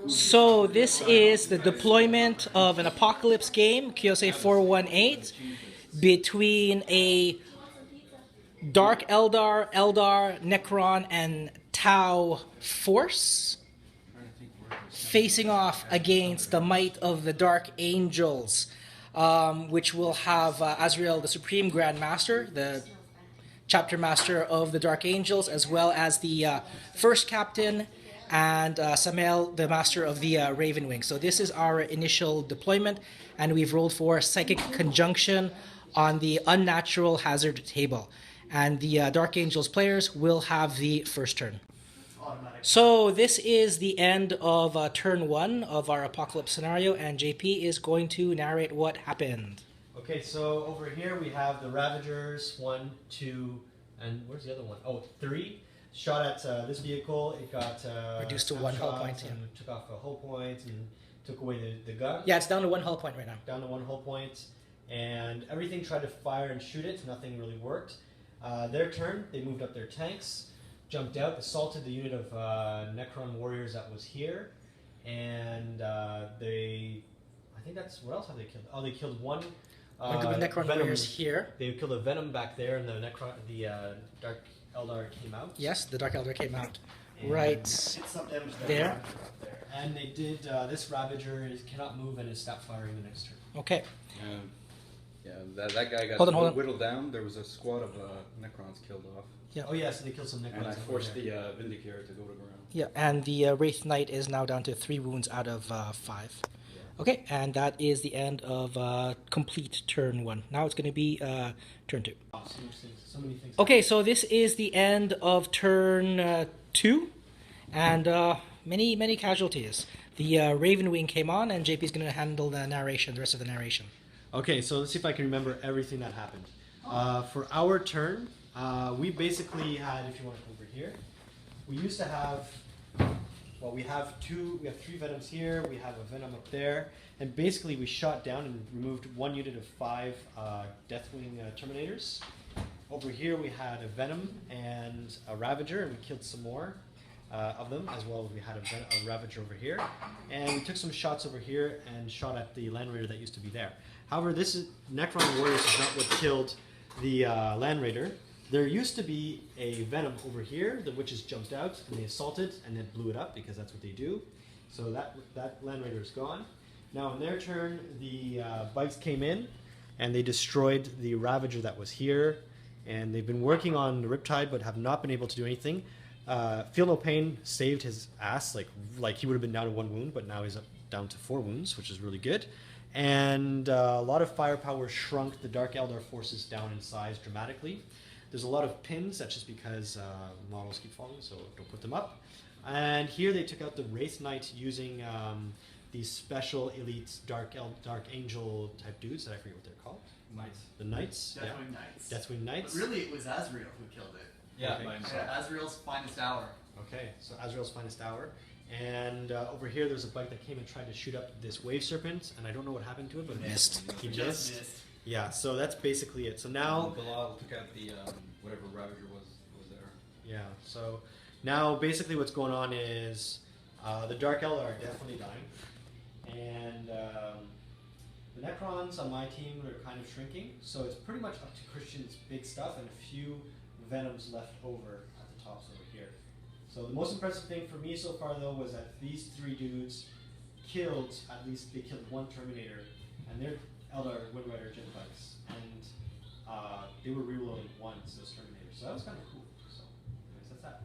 So this is the deployment of an apocalypse game, Kiyose 418, between a Dark Eldar, Necron, and Tau force, facing off against the might of the Dark Angels, which will have Azrael, the Supreme Grand Master, the Chapter Master of the Dark Angels, as well as the First Captain, and Samael, the Master of the Raven Wing. So this is our initial deployment, and we've rolled for Psychic Conjunction on the Unnatural Hazard table. And the Dark Angels players will have the first turn. So this is the end of turn 1 of our apocalypse scenario, and JP is going to narrate what happened. Okay, so over here we have the Ravagers, 1, 2, and where's the other one? Oh, 3. Shot at this vehicle. It got reduced to 1 hull point. And took off a hull point and took away the gun. Yeah, it's down to 1 hull point right now. Down to 1 hull point, and everything tried to fire and shoot it. Nothing really worked. Their turn. They moved up their tanks, jumped out, assaulted the unit of Necron warriors that was here, and they. I think that's what else have they killed? Oh, they killed one. One group of Necron warriors here. They killed a Venom back there, and the Dark Eldar came out. Yes, the Dark Eldar came out. And right there. And they did, this Ravager cannot move and is stopped firing the next turn. Okay. Yeah, that guy got whittled down. There was a squad of Necrons killed off. Yeah. Oh yes, and they killed some Necrons. And I forced the Vindicator to go to ground. Yeah, and the Wraith Knight is now down to 3 wounds out of 5. Okay, and that is the end of complete turn 1. Now it's going to be turn 2. So many things. Okay, so this is the end of turn 2, and many casualties. The Raven Wing came on, and JP's going to handle the narration, the rest of the narration. Okay, so let's see if I can remember everything that happened. For our turn, we basically had, if you want to come over here, we used to have. Well, we have 3 Venoms here, we have a Venom up there, and basically we shot down and removed 1 unit of 5 Deathwing Terminators. Over here we had a Venom and a Ravager, and we killed some more of them, as well as we had a Ravager over here. And we took some shots over here and shot at the Land Raider that used to be there. However, this is Necron Warriors is not what killed the Land Raider. There used to be a Venom over here. The witches jumped out and they assaulted and then blew it up because that's what they do. So that Land Raider is gone. Now in their turn, the Bites came in and they destroyed the Ravager that was here. And they've been working on the Riptide but have not been able to do anything. Feel No Pain saved his ass. Like he would have been down to 1 wound, but now he's up down to 4 wounds, which is really good. And a lot of firepower shrunk the Dark Eldar forces down in size dramatically. There's a lot of pins. That's just because models keep falling, so don't put them up. And here they took out the Wraith Knight using these special elite Dark Angel type dudes that I forget what they're called. Knights. The Knights. Deathwing Knights. Deathwing Knights. But really, it was Azrael who killed it. Yeah, okay. by himself. Azrael's finest hour. Okay, so Azrael's finest hour. And over here, there's a bug that came and tried to shoot up this Wave Serpent, and I don't know what happened to it, but he missed. Yeah, so that's basically it. So now Bilal took out the whatever Ravager was there. Yeah, so now basically what's going on is the Dark Eldar are definitely dying, and the Necrons on my team are kind of shrinking. So it's pretty much up to Christian's big stuff and a few Venoms left over at the tops over here. So the most impressive thing for me so far though was that these 3 dudes killed, at least they killed 1 Terminator, and they're Eldar Windrider Jet Bikes, and they were reloading once those Terminators, so that was kind of cool. So, anyways, that's that.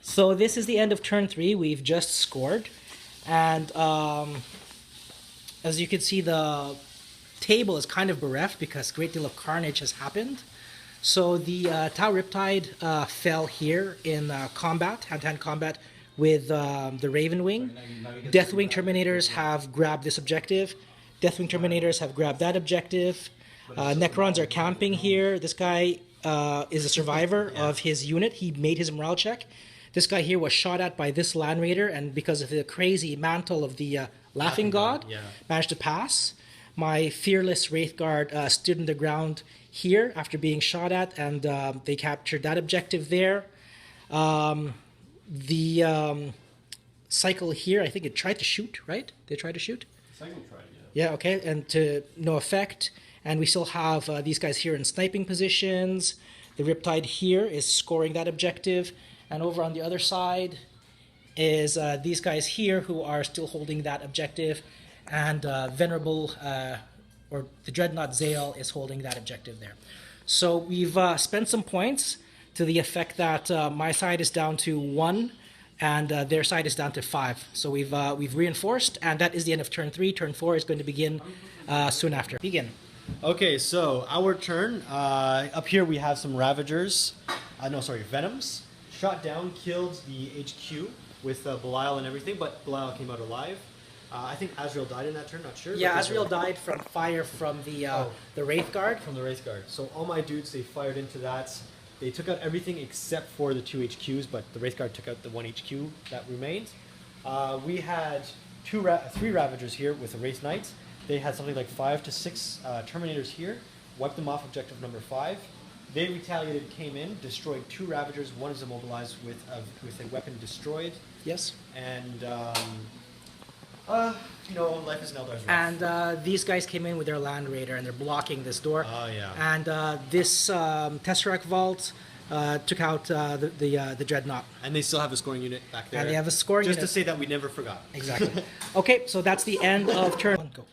So this is the end of turn 3. We've just scored, and as you can see, the table is kind of bereft because a great deal of carnage has happened. So the Tau Riptide fell here in combat, hand-to-hand combat with the Raven Wing. Deathwing Terminators have grabbed this objective. Deathwing Terminators have grabbed that objective. Necrons are camping here. This guy is a survivor of his unit. He made his morale check. This guy here was shot at by this Land Raider, and because of the crazy mantle of the Laughing God, managed to pass. My fearless Wraith Guard stood in the ground here after being shot at, and they captured that objective there. The cycle here. I think it tried to shoot, right? They tried to shoot? Cycle tried, yeah. Yeah, okay, and to no effect. And we still have these guys here in sniping positions. The Riptide here is scoring that objective. And over on the other side is these guys here who are still holding that objective. And Venerable, or the Dreadnought Zale is holding that objective there. So we've spent some points to the effect that my side is down to 1 and their side is down to 5. So we've reinforced, and that is the end of turn 3. Turn 4 is going to begin soon after. Begin. Okay, so our turn. Up here we have some Ravagers. Venoms. Shot down, killed the HQ with Belial and everything, but Belial came out alive. I think Azrael died in that turn, not sure. Yeah, Azrael died from fire from the Wraith Guard. From the Wraith Guard. So all my dudes, they fired into that. They took out everything except for the 2 HQs, but the Wraith Guard took out the 1 HQ that remained. We had 3 Ravagers here with the Wraith Knights. They had something like 5 to 6 Terminators here. Wiped them off objective number 5. They retaliated, came in, destroyed 2 Ravagers. 1 is immobilized with a weapon destroyed. Yes. And life is an Eldar's rough. And these guys came in with their Land Raider, and they're blocking this door. Oh, yeah. And this Tesseract Vault took out the Dreadnought. And they still have a scoring unit back there. And they have a scoring unit. unit. Just to say that we never forgot. Exactly. Okay, so that's the end of turn 1. Go.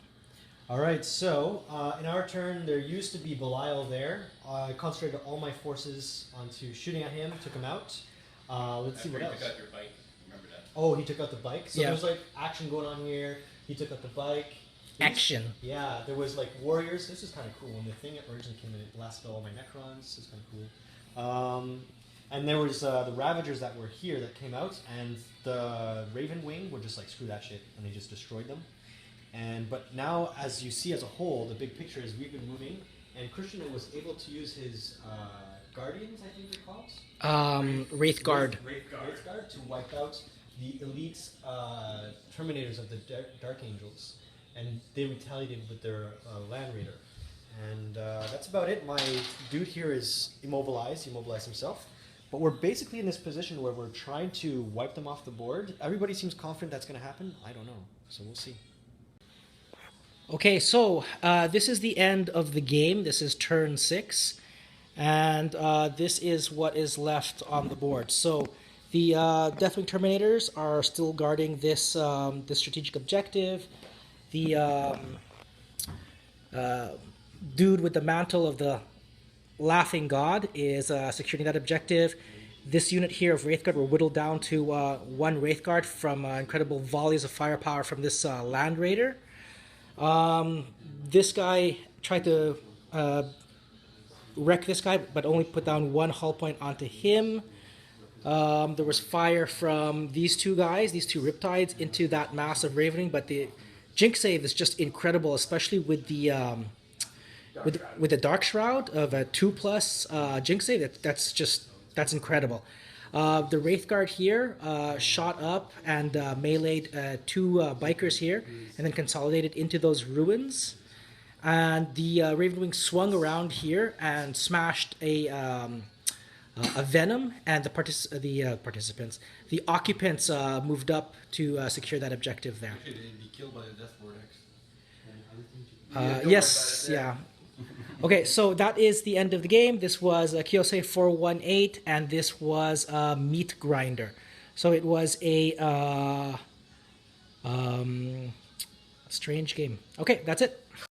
All right, so in our turn, there used to be Belial there. I concentrated all my forces onto shooting at him, took him out. Let's see what else. Took out your bike. Remember that? Oh, he took out the bike. So Yeah. there's like action going on here. He took out the bike. Action. Yeah, there was like warriors. This is kind of cool. When the thing originally came in, it blasted all my Necrons. This is kind of cool. And there was the Ravagers that were here that came out, and the Raven Wing were just like, screw that shit, and they just destroyed them. But now, as you see as a whole, the big picture is we've been moving, and Christian was able to use his Guardians, I think they're called? Wraith Guard. Wraith Guard to wipe out the elite Terminators of the Dark Angels, and they retaliated with their Land Raider. And that's about it. My dude here is immobilized. He immobilized himself. But we're basically in this position where we're trying to wipe them off the board. Everybody seems confident that's going to happen. I don't know. So we'll see. Okay, so this is the end of the game. This is turn 6. And this is what is left on the board. So the Deathwing Terminators are still guarding this, this strategic objective. The dude with the mantle of the Laughing God is securing that objective. This unit here of Wraith Guard were whittled down to 1 Wraith Guard from incredible volleys of firepower from this Land Raider. This guy tried to wreck this guy, but only put down 1 hull point onto him. There was fire from these 2 guys, these 2 Riptides, into that massive Ravening, but the Jinx save is just incredible, especially with the with the Dark Shroud of a 2+ Jinx save. That's incredible. The Wraith Guard here shot up and meleeed 2 bikers here, and then consolidated into those ruins. And the Ravenwing swung around here and smashed a Venom, and the occupants moved up to secure that objective there. They'd be killed by the Death Vortex. Yes, yeah. Okay, so that is the end of the game. This was Kiyose 418, and this was Meatgrinder. So it was a strange game. Okay, that's it.